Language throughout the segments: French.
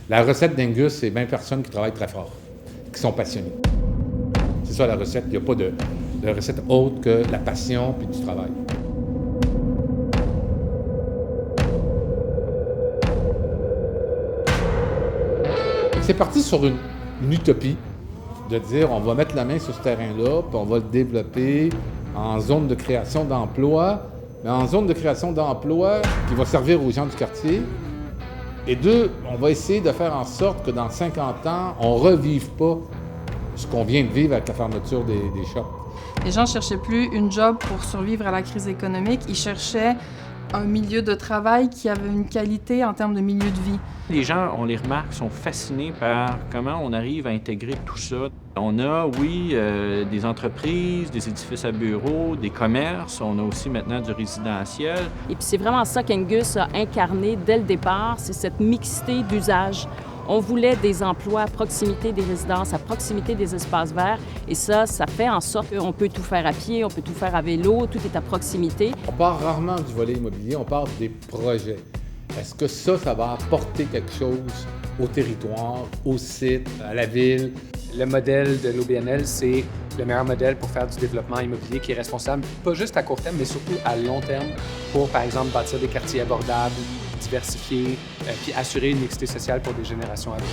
La recette d'Angus, c'est 20 personnes qui travaillent très fort, qui sont passionnées. C'est ça la recette. Il n'y a pas de recette autre que la passion puis du travail. C'est parti sur une utopie de dire on va mettre la main sur ce terrain-là, puis on va le développer en zone de création d'emploi, mais en zone de création d'emploi qui va servir aux gens du quartier. Et deux, on va essayer de faire en sorte que dans 50 ans, on ne revive pas ce qu'on vient de vivre avec la fermeture des shops. Les gens ne cherchaient plus une job pour survivre à la crise économique, ils cherchaient un milieu de travail qui avait une qualité en termes de milieu de vie. Les gens, on les remarque, sont fascinés par comment on arrive à intégrer tout ça. On a, oui, des entreprises, des édifices à bureaux, des commerces, on a aussi maintenant du résidentiel. Et puis c'est vraiment ça qu'Angus a incarné dès le départ, c'est cette mixité d'usages. On voulait des emplois à proximité des résidences, à proximité des espaces verts. Et ça fait en sorte qu'on peut tout faire à pied, on peut tout faire à vélo, tout est à proximité. On part rarement du volet immobilier, on part des projets. Est-ce que ça va apporter quelque chose au territoire, au site, à la ville? Le modèle de l'OBNL, c'est le meilleur modèle pour faire du développement immobilier qui est responsable, pas juste à court terme, mais surtout à long terme, pour, par exemple, bâtir des quartiers abordables, diversifiés, puis assurer une mixité sociale pour des générations à venir.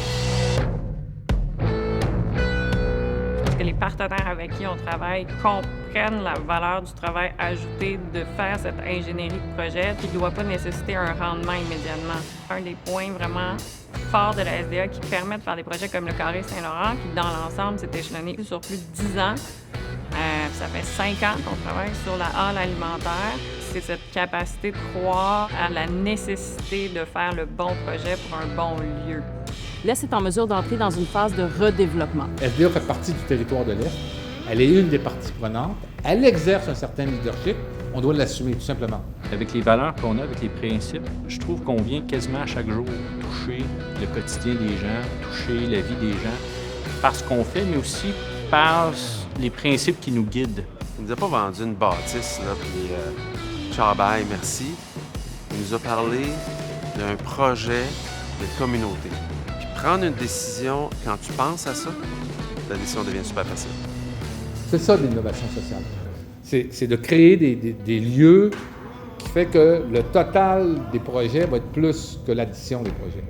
Parce que les partenaires avec qui on travaille comprennent la valeur du travail ajouté de faire cette ingénierie de projet qui ne doit pas nécessiter un rendement immédiatement. Un des points vraiment forts de la SDA qui permet de faire des projets comme le Carré Saint-Laurent, qui dans l'ensemble s'est échelonné sur plus de 10 ans. Ça fait 5 ans qu'on travaille sur la halle alimentaire. C'est cette capacité de croire à la nécessité de faire le bon projet pour un bon lieu. L'Est est en mesure d'entrer dans une phase de redéveloppement. SDA fait partie du territoire de l'Est. Elle est une des parties prenantes. Elle exerce un certain leadership. On doit l'assumer, tout simplement. Avec les valeurs qu'on a, avec les principes, je trouve qu'on vient quasiment à chaque jour toucher le quotidien des gens, toucher la vie des gens, par ce qu'on fait, mais aussi par les principes qui nous guident. Il nous a pas vendu une bâtisse, là, puis ciao, bye, merci. Il nous a parlé d'un projet de communauté. Puis prendre une décision, quand tu penses à ça, la décision devient super facile. C'est ça l'innovation sociale. C'est de créer des lieux qui fait que le total des projets va être plus que l'addition des projets.